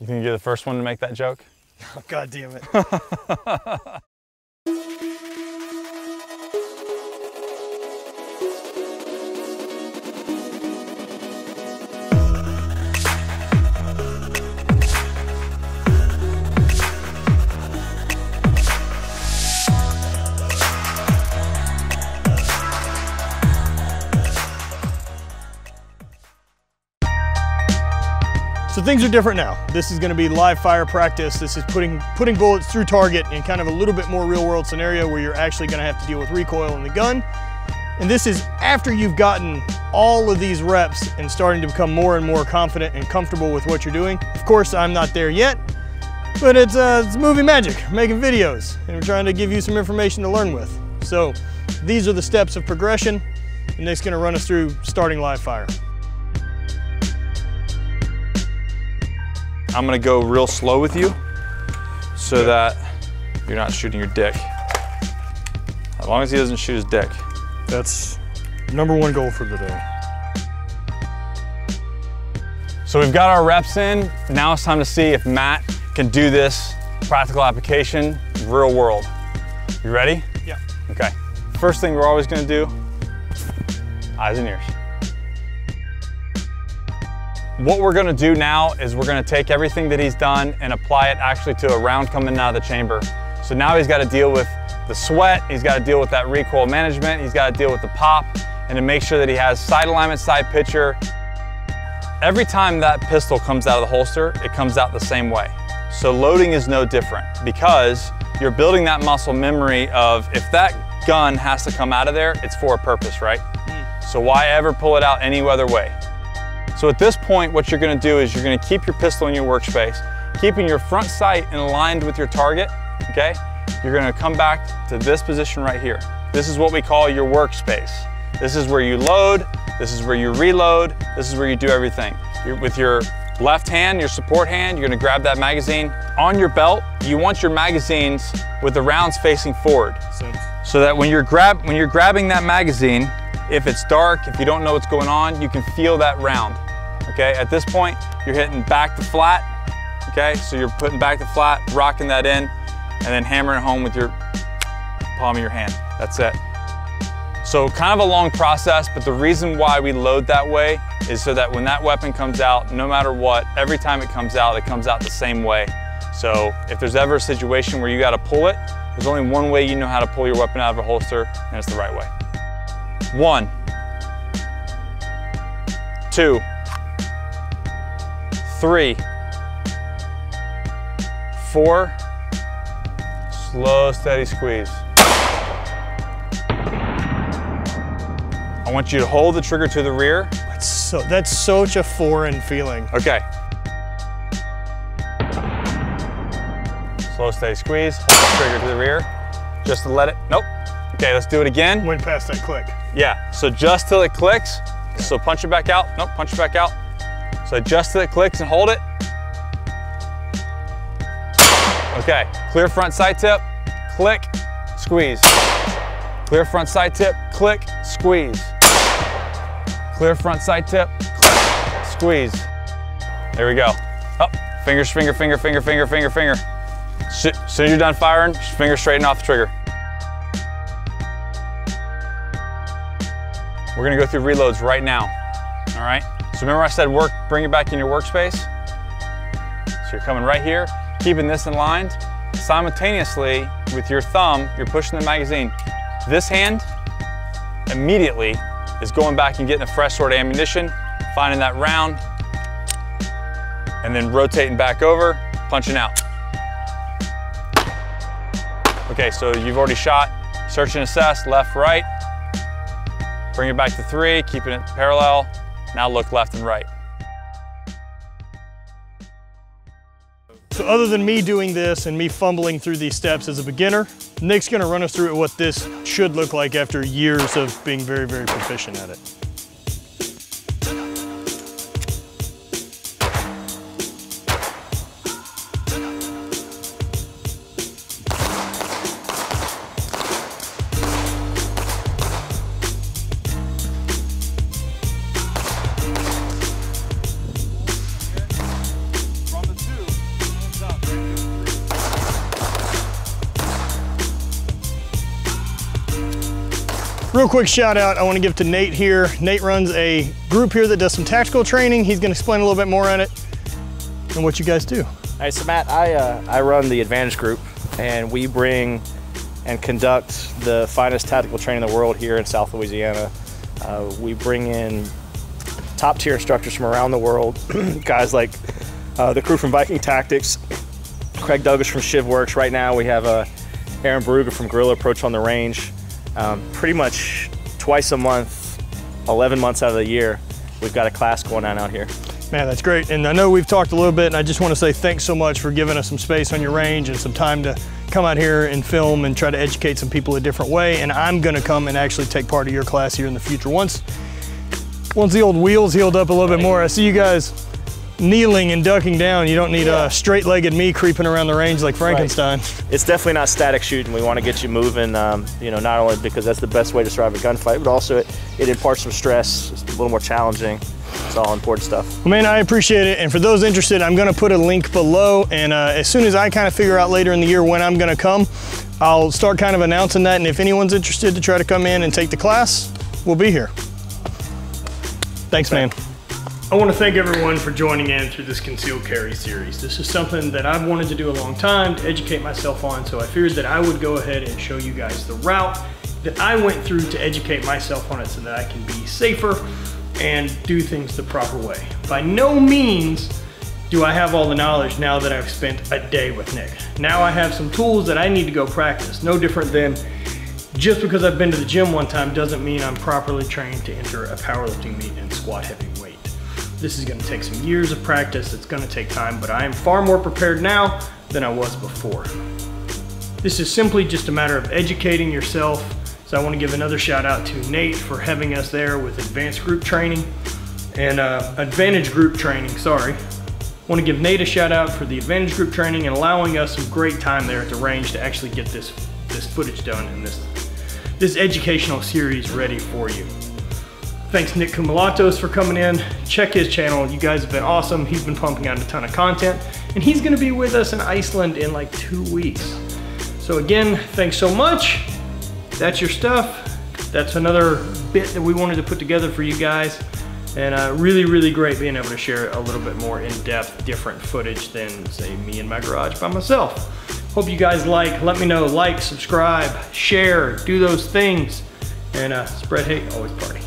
You think you're the first one to make that joke? Oh, God damn it. So things are different now. This is going to be live fire practice. This is putting bullets through target in kind of a little bit more real world scenario where you're actually going to have to deal with recoil in the gun. And this is after you've gotten all of these reps and starting to become more and more confident and comfortable with what you're doing. Of course, I'm not there yet, but it's movie magic. We're making videos and we're trying to give you some information to learn with. So these are the steps of progression, and Nick's going to run us through starting live fire. I'm gonna go real slow with you so that you're not shooting your dick. As long as he doesn't shoot his dick. That's #1 goal for the day. So we've got our reps in. Now it's time to see if Matt can do this practical application, real world. You ready? Yeah. Okay. First thing we're always gonna do, eyes and ears. What we're gonna do now is we're gonna take everything that he's done and apply it actually to a round coming out of the chamber. So now he's gotta deal with the sweat, he's gotta deal with that recoil management, he's gotta deal with the pop, and to make sure that he has side alignment, side picture. Every time that pistol comes out of the holster, it comes out the same way. So loading is no different because you're building that muscle memory of if that gun has to come out of there, it's for a purpose, right? So why ever pull it out any other way? So at this point, what you're gonna do is you're gonna keep your pistol in your workspace, keeping your front sight aligned with your target, okay? You're gonna come back to this position right here. This is what we call your workspace. This is where you load, this is where you reload, this is where you do everything. With your left hand, your support hand, you're gonna grab that magazine. On your belt, you want your magazines with the rounds facing forward. So that when you're grabbing that magazine, if it's dark, if you don't know what's going on, you can feel that round. Okay, at this point, you're hitting back to flat. Okay, so you're putting back to flat, rocking that in, and then hammering it home with your palm of your hand. That's it. So kind of a long process, but the reason why we load that way is so that when that weapon comes out, no matter what, every time it comes out the same way. So if there's ever a situation where you gotta pull it, there's only one way you know how to pull your weapon out of a holster, and it's the right way. 1, 2, 3, 4, slow, steady squeeze. I want you to hold the trigger to the rear. That's such a foreign feeling. Okay. Slow, steady squeeze, hold the trigger to the rear, just to let it, nope. Okay, let's do it again. Went past that click. Yeah, so just till it clicks. So punch it back out, nope, punch it back out. So just till it clicks and hold it. Okay, clear front sight tip, click, squeeze. Clear front sight tip, click, squeeze. Clear front sight tip, click, squeeze. There we go. Oh, fingers, finger, finger, finger, finger, finger, finger. As soon as you're done firing, just finger straighten off the trigger. We're gonna go through reloads right now, all right? So remember I said bring it back in your workspace? So you're coming right here, keeping this in line. Simultaneously, with your thumb, you're pushing the magazine. This hand immediately is going back and getting a fresh sort of ammunition, finding that round, and then rotating back over, punching out. Okay, so you've already shot, search and assess, left, right. Bring it back to 3, keeping it parallel. Now look left and right. So other than me doing this and me fumbling through these steps as a beginner, Nick's gonna run us through what this should look like after years of being very, very proficient at it. From the 2. Real quick shout out I want to give to Nate here. Nate runs a group here that does some tactical training. He's going to explain a little bit more on it and what you guys do. Hey, so Matt, I run the Advantage Group, and we bring and conduct the finest tactical training in the world here in South Louisiana. We bring in top tier instructors from around the world, guys like the crew from Viking Tactics, Craig Douglas from ShivWorks. Right now we have Aaron Baruga from Guerrilla Approach on the range. Pretty much twice a month, 11 months out of the year, we've got a class going on out here. Man, that's great. And I know we've talked a little bit, and I just want to say thanks so much for giving us some space on your range and some time to come out here and film and try to educate some people a different way. And I'm going to come and actually take part of your class here in the future. Once the old wheels healed up a little bit more, I see you guys kneeling and ducking down. You don't need a straight-legged me creeping around the range like Frankenstein. Right. It's definitely not static shooting. We want to get you moving, you know, not only because that's the best way to survive a gunfight, but also it imparts some stress. It's a little more challenging. It's all important stuff. Well, man, I appreciate it. And for those interested, I'm gonna put a link below. And as soon as I kind of figure out later in the year when I'm gonna come, I'll start kind of announcing that. And if anyone's interested to try to come in and take the class, we'll be here. Thanks, man. I want to thank everyone for joining in through this concealed carry series. This is something that I've wanted to do a long time to educate myself on, so I figured that I would go ahead and show you guys the route that I went through to educate myself on it so that I can be safer and do things the proper way. By no means do I have all the knowledge now that I've spent a day with Nick. Now I have some tools that I need to go practice. No different than just because I've been to the gym one time doesn't mean I'm properly trained to enter a powerlifting meet and squat heavy weight. This is gonna take some years of practice, it's gonna take time, but I am far more prepared now than I was before. This is simply just a matter of educating yourself. So I want to give another shout out to Nate for having us there with advanced group training and Advantage Group training, sorry. I want to give Nate a shout out for the Advantage Group training and allowing us some great time there at the range to actually get this footage done and this educational series ready for you. Thanks Nick Kumalatos for coming in. Check his channel, you guys have been awesome. He's been pumping out a ton of content and he's going to be with us in Iceland in like 2 weeks. So again, thanks so much. That's your stuff. That's another bit that we wanted to put together for you guys. And really, really great being able to share a little bit more in-depth, different footage than, say, me in my garage by myself. Hope you guys let me know, like, subscribe, share, do those things, and spread hate, always party.